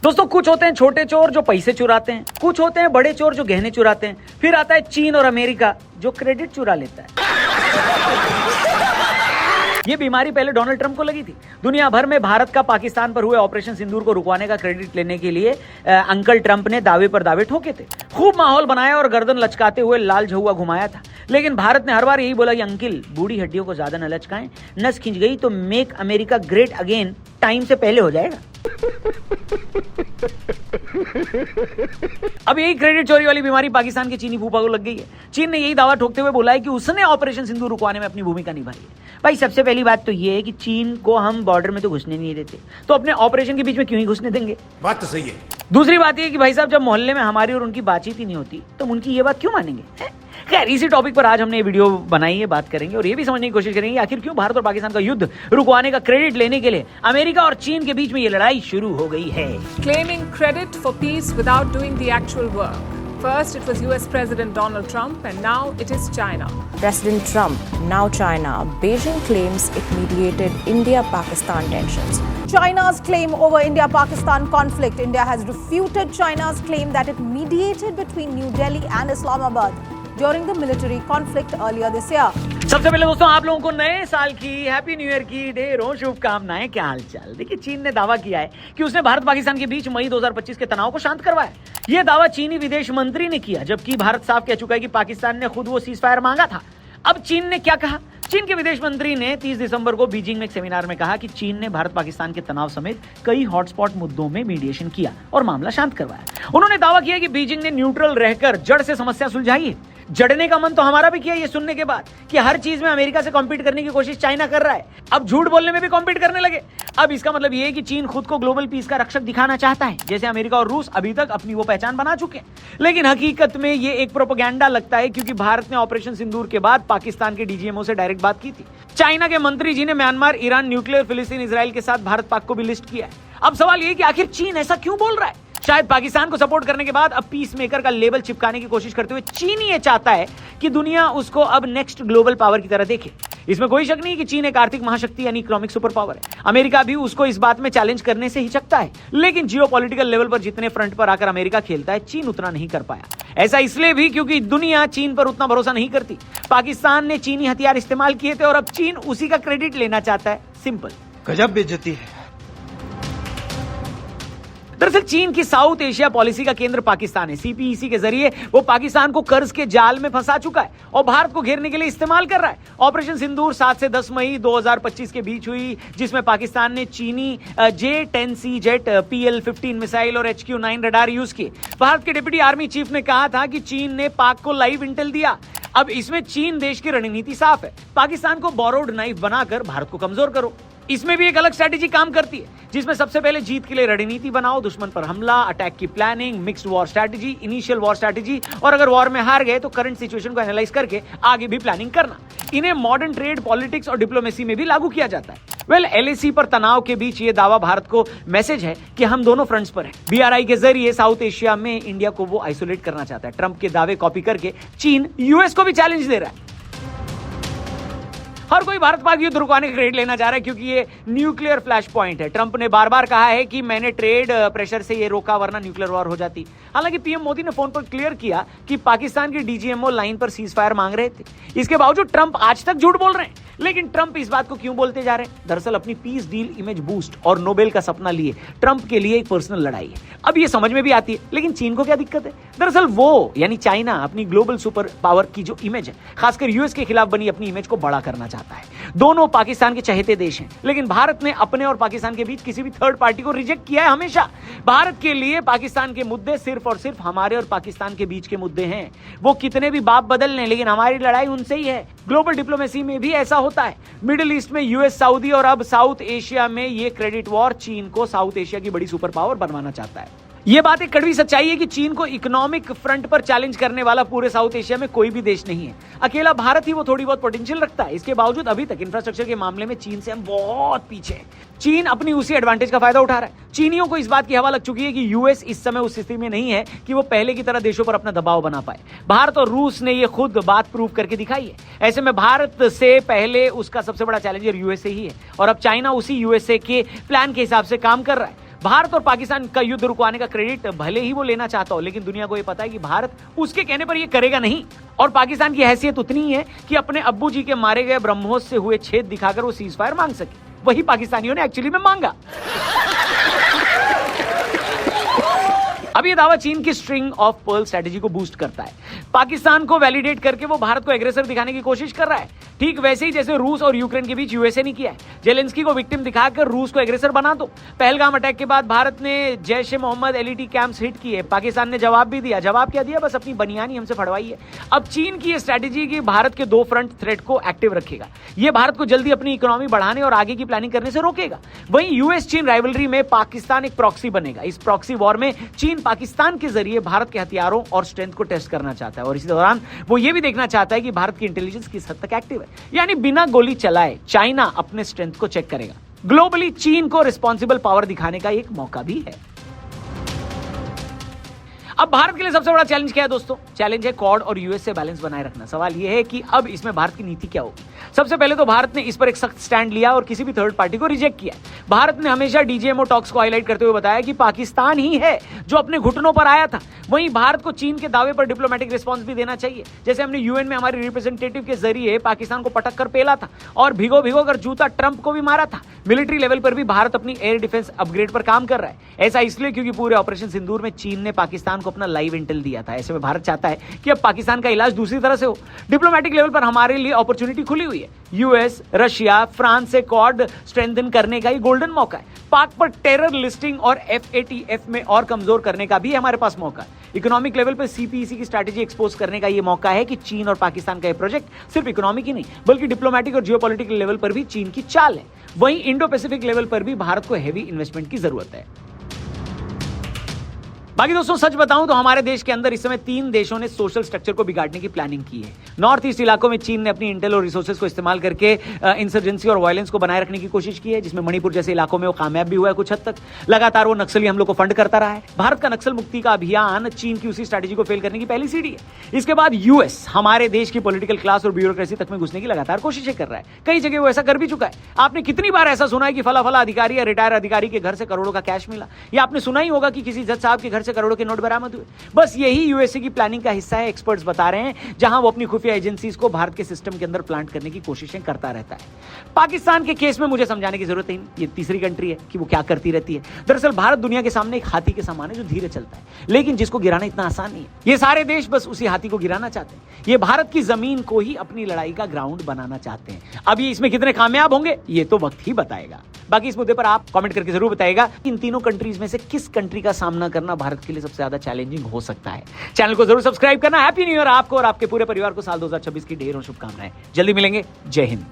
दोस्तों, कुछ होते हैं छोटे चोर जो पैसे चुराते हैं, कुछ होते हैं बड़े चोर जो गहने चुराते हैं, फिर आता है चीन और अमेरिका जो क्रेडिट चुरा लेता है। ये बीमारी पहले डोनाल्ड ट्रंप को लगी थी। दुनिया भर में भारत का पाकिस्तान पर हुए ऑपरेशन सिंदूर को रुकवाने का क्रेडिट लेने के लिए अंकल ट्रंप ने दावे पर दावे ठोके थे, खूब माहौल बनाया और गर्दन लचकाते हुए लाल झहुआ घुमाया था। लेकिन भारत ने हर बार यही बोला कि अंकिल, बूढ़ी हड्डियों को ज्यादा न लचकाएं, नस खिंच गई तो make America great again time से पहले हो जाएगा। अब यही क्रेडिट चोरी वाली बीमारी पाकिस्तान के चीनी फूफा को लग गई है। चीन ने यही दावा ठोकते हुए बोला है कि उसने ऑपरेशन सिंदूर रुकवाने में अपनी भूमिका निभाई है। भाई, सबसे पहली बात तो ये है कि चीन को हम बॉर्डर में तो घुसने नहीं देते, तो अपने ऑपरेशन के बीच में क्यों ही घुसने देंगे? बात तो सही है। दूसरी बात ये कि भाई साहब, जब मोहल्ले में हमारी और उनकी बातचीत ही नहीं होती तो हम उनकी ये बात क्यों मानेंगे? खैर, इसी टॉपिक पर आज हमने ये वीडियो बनाई है, बात करेंगे और ये भी समझने की कोशिश करेंगे आखिर क्यों भारत और पाकिस्तान का युद्ध रुकवाने का क्रेडिट लेने के लिए अमेरिका और चीन के बीच में ये लड़ाई शुरू हो गई है। Claiming credit for peace without doing the actual work. First it was US President Donald Trump and now it is China. President Trump, now China. Beijing claims it mediated India-Pakistan tensions. China's claim over India-Pakistan conflict. India has refuted China's claim that it mediated between New Delhi and Islamabad during the military conflict earlier this year. सबसे पहले दोस्तों, आप लोगों को नए साल की, happy new year की ढेरों शुभकामनाएं। क्या हालचाल? देखिए, चीन ने दावा किया है कि उसने भारत पाकिस्तान के बीच मई 2025 के तनाव को शांत करवाया। यह दावा चीनी विदेश मंत्री ने किया, जबकि भारत साफ कह चुका है कि पाकिस्तान ने खुद वो सीज फायर मांगा था। अब चीन ने क्या कहा? चीन के विदेश मंत्री ने 30 दिसंबर को बीजिंग में एक सेमिनार में कहा कि चीन ने भारत पाकिस्तान के तनाव समेत कई हॉटस्पॉट मुद्दों में मीडिएशन किया और मामला शांत करवाया। उन्होंने दावा किया कि बीजिंग ने न्यूट्रल रहकर जड़ से समस्या सुलझाई है। जड़ने का मन तो हमारा भी किया ये सुनने के बाद कि हर चीज में अमेरिका से कॉम्पीट करने की कोशिश चाइना कर रहा है, अब झूठ बोलने में भी कॉम्पीट करने लगे। अब इसका मतलब ये है कि चीन खुद को ग्लोबल पीस का रक्षक दिखाना चाहता है, जैसे अमेरिका और रूस अभी तक अपनी वो पहचान बना चुके हैं। लेकिन हकीकत में ये एक प्रोपेगेंडा लगता है, क्योंकि भारत ने ऑपरेशन सिंदूर के बाद पाकिस्तान के डीजीएमओ से डायरेक्ट बात की थी। चाइना के मंत्री जी ने म्यांमार, ईरान, न्यूक्लियर, फिलिस्तीन, इजराइल के साथ भारत पाक को भी लिस्ट किया है। अब सवाल ये कि आखिर चीन ऐसा क्यों बोल रहा है? शायद पाकिस्तान को सपोर्ट करने के बाद अब पीस मेकर का लेबल चिपकाने की कोशिश करते हुए चीन ये चाहता है कि दुनिया उसको अब नेक्स्ट ग्लोबल पावर की तरह देखे। इसमें कोई शक नहीं कि चीन एक आर्थिक महाशक्ति यानी इकोनॉमिक सुपर पावर है। अमेरिका भी उसको इस बात में चैलेंज करने से हिचकता है, लेकिन जियोपॉलिटिकल लेवल पर जितने फ्रंट पर आकर अमेरिका खेलता है, चीन उतना नहीं कर पाया। ऐसा इसलिए भी क्योंकि दुनिया चीन पर उतना भरोसा नहीं करती। पाकिस्तान ने चीनी हथियार इस्तेमाल किए थे और अब चीन उसी का क्रेडिट लेना चाहता है। सिंपल। गजब बेइज्जती है। दरअसल चीन की साउथ एशिया पॉलिसी का केंद्र पाकिस्तान है। सीपीईसी के जरिए वो पाकिस्तान को कर्ज के जाल में फंसा चुका है और भारत को घेरने के लिए इस्तेमाल कर रहा है। ऑपरेशन सिंदूर 7 से 10 मई 2025 के बीच हुई, जिसमें पाकिस्तान ने चीनी J-10C जेट, PL-15 मिसाइल और HQ-9 रडार यूज किए। भारत के डिप्टी आर्मी चीफ ने कहा था कि चीन ने पाक को लाइव इंटेल दिया। अब इसमें चीन देश की रणनीति साफ है, पाकिस्तान को बोरोड नाइफ बनाकर भारत को कमजोर करो। इसमें भी एक अलग स्ट्रेटेजी काम करती है, जिसमें सबसे पहले जीत के लिए रणनीति बनाओ, दुश्मन पर हमला, अटैक की planning, mixed war strategy, initial war strategy, और अगर वॉर में हार गए तो करंट सिचुएशन को एनालाइज करके आगे भी प्लानिंग करना। इन्हें मॉडर्न ट्रेड, पॉलिटिक्स और डिप्लोमेसी में भी लागू किया जाता है। LAC पर तनाव के बीच ये दावा भारत को मैसेज है कि हम दोनों फ्रंट्स पर हैं। BRI के जरिए साउथ एशिया में इंडिया को वो आइसोलेट करना चाहता है। ट्रंप के दावे कॉपी करके चीन यूएस को भी चैलेंज दे रहा है। हर कोई भारत पाक युद्ध रुकवाने का क्रेडिट लेना चाह रहा है, क्योंकि ये न्यूक्लियर फ्लैश पॉइंट है। ट्रंप ने बार बार कहा है कि मैंने ट्रेड प्रेशर से ये रोका, वरना न्यूक्लियर वॉर हो जाती। हालांकि पीएम मोदी ने फोन पर क्लियर किया कि पाकिस्तान के डीजीएमओ लाइन पर सीज फायर मांग रहे थे। इसके बावजूद ट्रंप आज तक झूठ बोल रहे हैं। लेकिन ट्रंप इस बात को क्यों बोलते जा रहे हैं? दरअसल अपनी पीस डील, इमेज बूस्ट और नोबेल का सपना लिए ट्रंप के लिए एक पर्सनल लड़ाई है। अब ये समझ में भी आती है, लेकिन चीन को क्या दिक्कत है? दरअसल वो यानी चाइना अपनी ग्लोबल सुपर पावर की जो इमेज है, खासकर यूएस के खिलाफ बनी अपनी इमेज को बड़ा करना चाहता है। दोनों पाकिस्तान के चहेते देश हैं, लेकिन भारत ने अपने और पाकिस्तान के बीच किसी भी थर्ड पार्टी को रिजेक्ट किया है हमेशा। भारत के लिए पाकिस्तान के मुद्दे सिर्फ और सिर्फ हमारे और पाकिस्तान के बीच के मुद्दे हैं। वो कितने भी बाप बदल लें, लेकिन हमारी लड़ाई उनसे ही है। ग्लोबल डिप्लोमेसी में भी ऐसा होता है। मिडिल ईस्ट में यूएस, सऊदी और अब साउथ एशिया में ये क्रेडिट वॉर चीन को साउथ एशिया की बड़ी सुपर पावर बनवाना चाहता है। ये बात एक कड़वी सच्चाई है कि चीन को इकोनॉमिक फ्रंट पर चैलेंज करने वाला पूरे साउथ एशिया में कोई भी देश नहीं है। अकेला भारत ही वो थोड़ी बहुत पोटेंशियल रखता है। इसके बावजूद अभी तक इंफ्रास्ट्रक्चर के मामले में चीन से हम बहुत पीछे हैं। चीन अपनी उसी एडवांटेज का फायदा उठा रहा है। चीनियों को इस बात की हवा लग चुकी है कि यूएस इस समय उस स्थिति में नहीं है कि वो पहले की तरह देशों पर अपना दबाव बना पाए। भारत और रूस ने ये खुद बात प्रूव करके दिखाई है। ऐसे में भारत से पहले उसका सबसे बड़ा चैलेंजर यूएसए ही है और अब चाइना उसी यूएसए के प्लान के हिसाब से काम कर रहा है। भारत और पाकिस्तान का युद्ध रुकवाने का क्रेडिट भले ही वो लेना चाहता हो, लेकिन दुनिया को ये पता है कि भारत उसके कहने पर ये करेगा नहीं। और पाकिस्तान की हैसियत उतनी ही है कि अपने अब्बू जी के मारे गए ब्रह्मोस से हुए छेद दिखाकर वो सीज फायर मांग सके। वही पाकिस्तानियों ने एक्चुअली में मांगा। अब ये दावा चीन की स्ट्रिंग ऑफ पर्ल स्ट्रेटेजी को बूस्ट करता है। पाकिस्तान को वैलिडेट करके वो भारत को एग्रेसर दिखाने की कोशिश कर रहा है, ठीक वैसे ही जैसे रूस और यूक्रेन के बीच यूएसए ने किया है। जेलेंस्की को विक्टिम दिखाकर रूस को एग्रेसर बना दो। पहलगाम अटैक के बाद भारत ने जैश ए मोहम्मद एलईटी कैंप्स हिट किए, पाकिस्तान ने जवाब भी दिया। जवाब क्या दिया? बस अपनी बनियानी हमसे फड़वाई है। अब चीन की ये स्ट्रेटेजी की भारत के दो फ्रंट थ्रेट को एक्टिव रखेगा। ये भारत को जल्दी अपनी इकोनॉमी बढ़ाने और आगे की प्लानिंग करने से रोकेगा। वहीं यूएस चीन राइवलरी में पाकिस्तान एक प्रॉक्सी बनेगा। इस प्रॉक्सी वॉर में चीन पाकिस्तान के जरिए भारत के हथियारों और स्ट्रेंथ को टेस्ट करना चाहता है और इसी दौरान वो ये भी देखना चाहता है कि भारत की इंटेलिजेंस किस हद तक एक्टिव है। यानी बिना गोली चलाए चाइना अपने स्ट्रेंथ को चेक करेगा। ग्लोबली चीन को रिस्पॉन्सिबल पावर दिखाने का एक मौका भी है। अब भारत के लिए सबसे बड़ा चैलेंज क्या है दोस्तों? चैलेंज है क्वाड और यूएस से बैलेंस बनाए रखना। सवाल यह है कि अब इसमें भारत की नीति क्या होगी। सबसे पहले तो भारत ने इस पर एक सख्त स्टैंड लिया और किसी भी थर्ड पार्टी को रिजेक्ट किया। भारत ने हमेशा डीजीएमओ टॉक्स को हाईलाइट करते हुए बताया कि पाकिस्तान ही है जो अपने घुटनों पर आया था। वहीं भारत को चीन के दावे पर डिप्लोमेटिक रिस्पॉन्स भी देना चाहिए। जैसे हमने यूएन में हमारे रिप्रेजेंटेटिव के जरिए पाकिस्तान को पटक कर पेला था और भिगो भिगो कर जूता ट्रंप को भी मारा था। मिलिट्री लेवल पर भी भारत अपनी एयर डिफेंस अपग्रेड पर काम कर रहा है। ऐसा इसलिए क्योंकि पूरे ऑपरेशन सिंदूर में चीन ने पाकिस्तान को अपना लाइव इंटेल दिया था। ऐसे में भारत चाहता है कि अब पाकिस्तान का इलाज दूसरी तरह से हो। डिप्लोमेटिक लेवल पर हमारे लिए अपॉर्चुनिटी खुली हुई है। यूएस, रशिया, फ्रांस से क्वाड स्ट्रेंथन करने का ये गोल्डन मौका है। पाक पर टेरर लिस्टिंग और FATF में और कमजोर करने का भी हमारे पास मौका है। इकोनॉमिक लेवल पर CPEC की स्ट्रैटेजी एक्सपोज करने का ये मौका है कि चीन और पाकिस्तान का ये प्रोजेक्ट सिर्फ इकोनॉमिक ही नहीं बल्कि डिप्लोमेटिक और जियोपॉलिटिकल लेवल पर भी चीन की चाल है। वहीं इंडो पैसिफिक लेवल पर भी भारत को हेवी इन्वेस्टमेंट की जरूरत है। बाकी दोस्तों सच बताऊं तो हमारे देश के अंदर इस समय 3 देशों ने सोशल स्ट्रक्चर को बिगाड़ने की प्लानिंग की है। नॉर्थ ईस्ट इलाकों में चीन ने अपनी इंटेल और रिसोर्सेज को इस्तेमाल करके इंसर्जेंसी और वायलेंस को बनाए रखने की कोशिश की है, जिसमें मणिपुर जैसे इलाकों में वो कामयाब भी हुआ है कुछ हद तक। लगातार वो नक्सली हमलों को फंड करता रहा है। भारत का नक्सल मुक्ति का अभियान चीन की उसी स्ट्रैटेजी को फेल करने की पहली सीढ़ी है। इसके बाद यूएस हमारे देश की पॉलिटिकल क्लास और ब्यूरोक्रेसी तक में घुसने की लगातार कोशिशें कर रहा है। कई जगह वो ऐसा कर भी चुका है। आपने कितनी बार ऐसा सुना है कि फला फला अधिकारी या रिटायर अधिकारी के घर से करोड़ों का कैश मिला, या आपने सुना ही होगा कि किसी जज साहब के घर से करोड़ों के नोट बरामद हुए। बस यही यूएसए की प्लानिंग का हिस्सा है, एक्सपर्ट्स बता रहे हैं, जहां वो अपनी खुफिया एजेंसीज को भारत के सिस्टम के अंदर प्लांट करने की कोशिशें करता रहता है। पाकिस्तान के केस में मुझे समझाने की जरूरत नहीं, ये तीसरी कंट्री है कि वो क्या करती रहती है। दरअसल भारत दुनिया के सामने एक हाथी के समान है जो धीरे चलता है, लेकिन जिसको गिराना इतना आसान नहीं है। ये सारे देश बस उसी हाथी को गिराना चाहते हैं। ये भारत की जमीन को ही अपनी लड़ाई का ग्राउंड बनाना चाहते हैं। अब ये इसमें कितने कामयाब होंगे ये तो वक्त ही बताएगा। बाकी इस मुद्दे पर आप कमेंट करके जरूर बताइएगा इन तीनों कंट्रीज में से किस कंट्री का सामना करना भारत के लिए सबसे ज्यादा चैलेंजिंग हो सकता है। चैनल को जरूर सब्सक्राइब करना। हैप्पी न्यू ईयर आपको और आपके पूरे परिवार को। साल 2026 की ढेरों शुभकामनाएं। जल्दी मिलेंगे। जय हिंद।